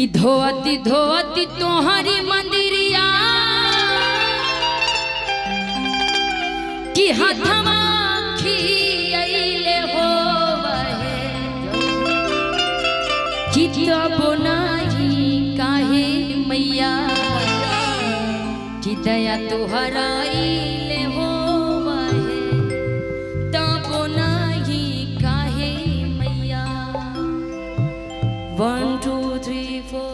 कि धोती धोती तोहरी मंदिरिया कि हाथमा खियाइले हो वहे कि तब नाही काहे मैया कि दया तोहरा आइले हो वहे तब नाही काहे मैया। 1 2 3 4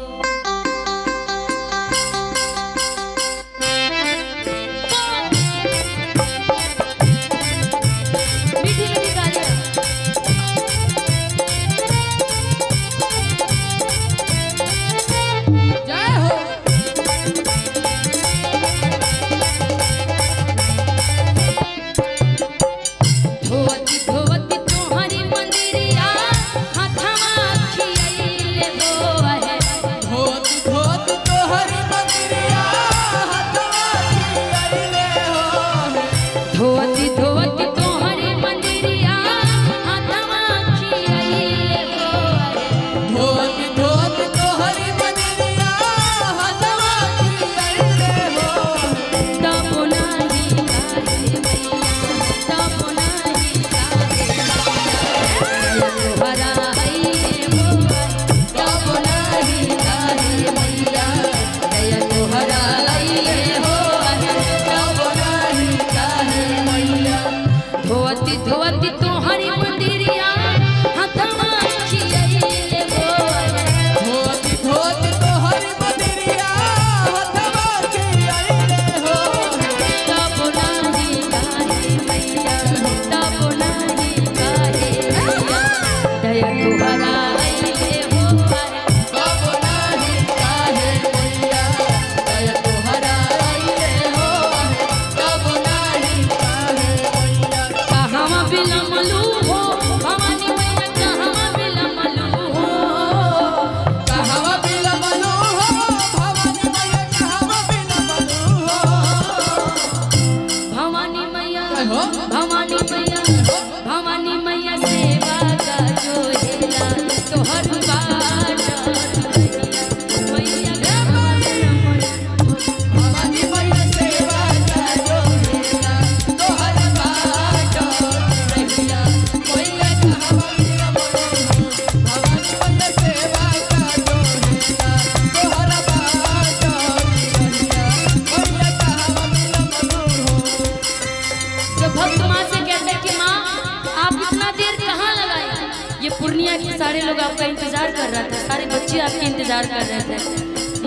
सारे लोग आपका इंतजार कर रहा था, सारे बच्चे आपके इंतजार कर रहे थे।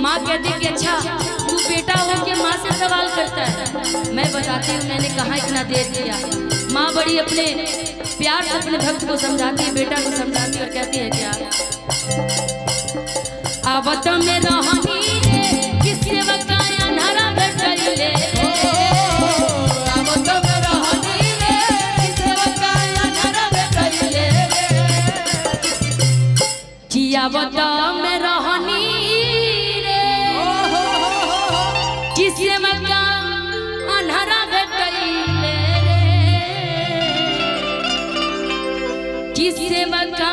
माँ कहती कि अच्छा तू बेटा हो के माँ से सवाल करता है। मैं बताती हूँ मैंने कहाँ इतना देर किया। माँ बड़ी अपने प्यार से अपने भक्त को समझाती है, बेटा को समझाती है और कहती है क्या आवत में रहनी रे किससे वकाया नारा बैठले आवत में रहनी रे किसे मका अन्हरा भेटैले रे किसे मका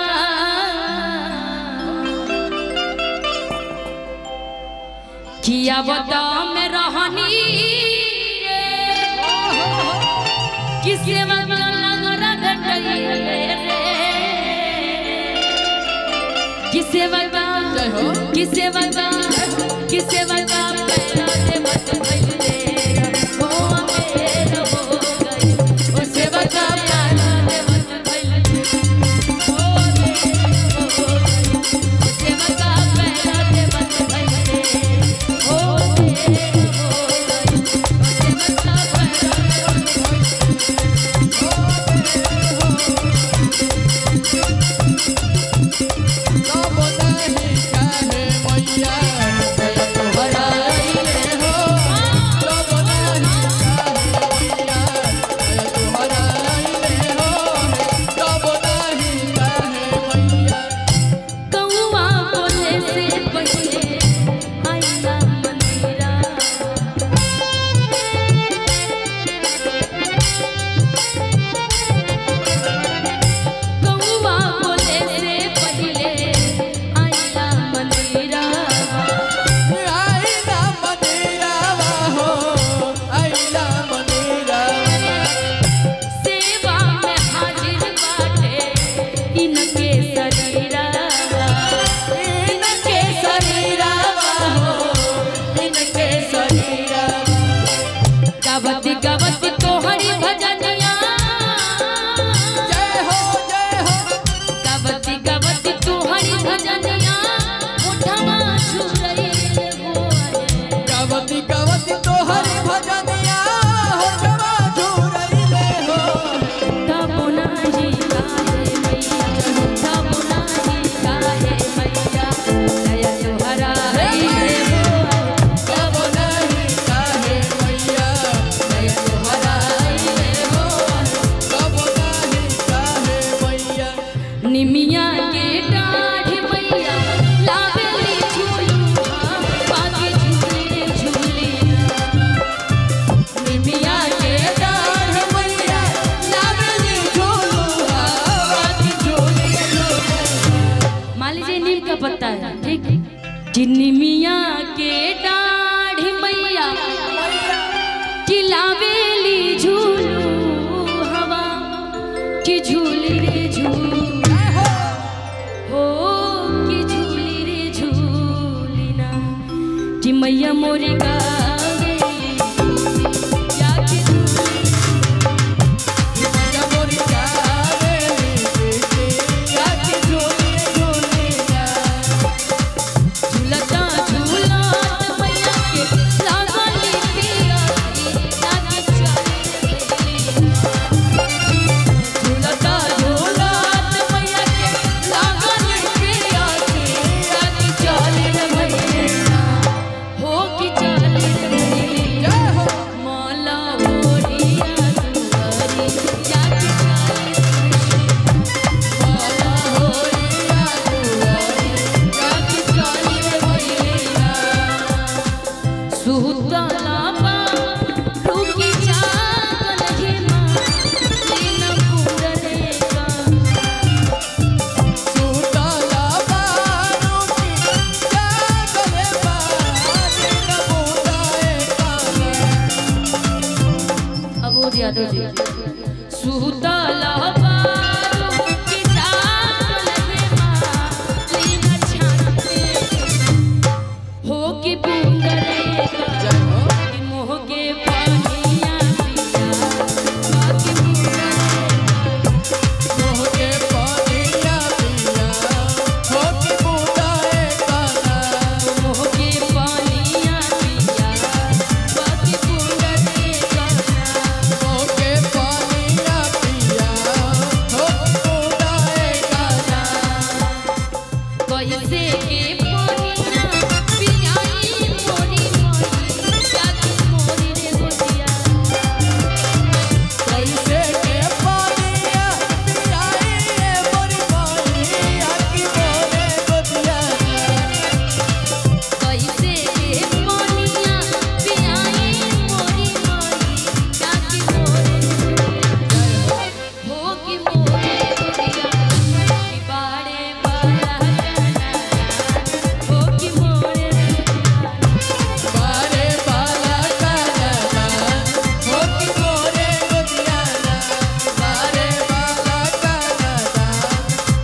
कि आवत में रहनी रे किसे मका अन्हरा भेटैले रे किसे वका किसे वका किसे वका पैरा दे मत भइले हो मेरा हो गई ओ से वका पैरा दे मत भइले हो मेरा हो गई ओ से वका पैरा दे मत भइले हो मेरा हो गई ओ से वका पैरा दे मत भइले हो मेरा हो गई। कहता है, ठीक, जिन्निमिया के दाढ़ी मैया खिलावेली झूलू हवा कि झूली रे झूल हो कि झूली रे झूली ना कि मैया मोरी गावेली या कि मैया मोरी गावेली या कि झूली रे झूली ना झूलता झूला मैया के लागली पिया या कि चली झूलता झूला मैया के लागली पिया या कि चली रे मैया हो कि चली रे मैया माला होरिया दुआरी या कि चली माला होरिया दुआरी या कि चली रे मैया सुहुतला बा रुकी जागल हे माँ लीन पूरने का सुतला बारुकी जागले बारीन बुदाए काला। अबोध यादव जी सुहुतला बा रुकी जागल हे माँ लीन छानते हो कि पूरने का जय हो कि मोह के पानिया पिया बाकी पूरने मोह के पानिया पिया हो कि बुदाए काला। मोह के पानिया पिया बाकी पूरने का मोह के पानिया पिया हो कि बुदाए काला। कैसे के पानिया पियाई मोरी मोरी जाके मोरी रे गोटिया कैसे के पानिया पियाई मोरी माई आकी मोरे गोदिया। कैसे के पानिया पियाई मोरी मोरी जाके मोरी हो कि मोरी गोटिया कि बाड़े बाला हो कि मोरे बारे बाला काला हो कि मोरे गोदियाना। बारे बाला काला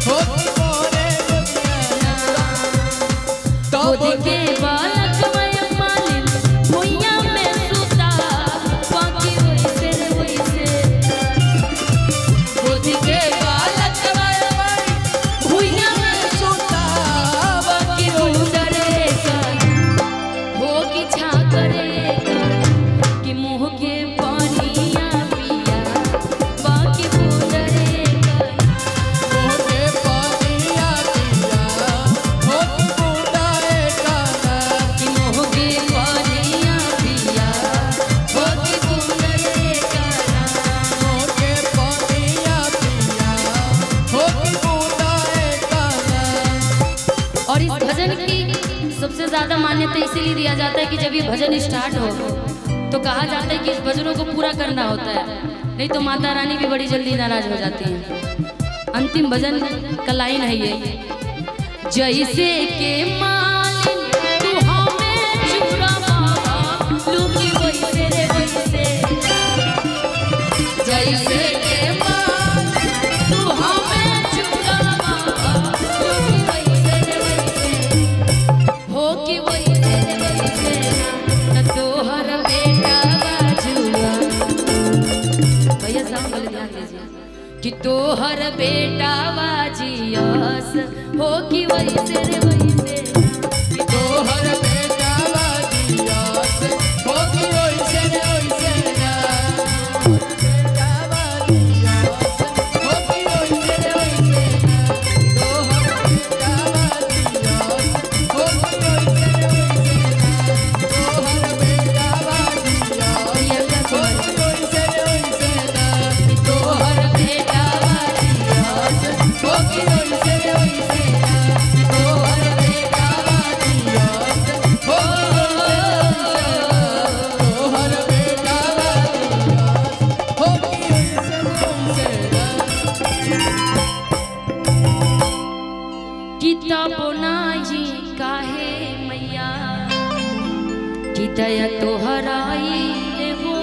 हो कि मोरे गोदियाना। गोद के बालक मैं मालिन भुइया में सुता बाकी वैसे रे वैसे गोद के बालक मैं भुइया में सुता बाकी उंडरे कर हो कि छा करे कि मुँह के पानिया पिया बाकी उंडरे कर मोह के पानिया पिया हो कि बुदाए काला। कि मोह के पानिया पिया हो कि उंडरे कर मोह के पानिया पिया हो कि बुदाए काला। और इस भजन की सबसे ज्यादा मान्यता इसीलिए दिया जाता है कि जब ये भजन स्टार्ट हो तो कहा जाता है कि इस भजनों को पूरा करना होता है, नहीं तो माता रानी भी बड़ी जल्दी नाराज हो जाती हैं। अंतिम भजन का लाइन है ये, जैसे के मालिन तू हमें चुरावा लूकी वैसे रे वैसे जैसे के मालिन तू हमें चुरावा लूकी वैसे रे वैसे हो कि वैसे रे वैसे न तोहर बेटा बाजुआ भैया साहब बोले ध्यान दीजिए कि तोहर बेटा बाजियस हो कि वैसे रे वैसे कि तोहर बेटा बाजियास हो कि वैसे रे वैसे ना। बेटा बाजियास हो कि वैसे रे वैसे ना। तोहर बेटा बाजियास हो कि वैसे रे वैसे ना। तोहर बेटा बाजियास हो कि वैसे रे वैसे ना। तोहर बेटा बाजियस हो कि वैसे रे वैसे ना। बोनाई काहे मैया कि दया तोहराई ले हो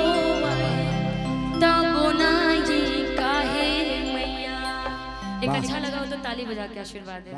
तब बोनाई काहे मैया। एक अच्छा लगा हो तो ताली बजा के आशीर्वाद दे।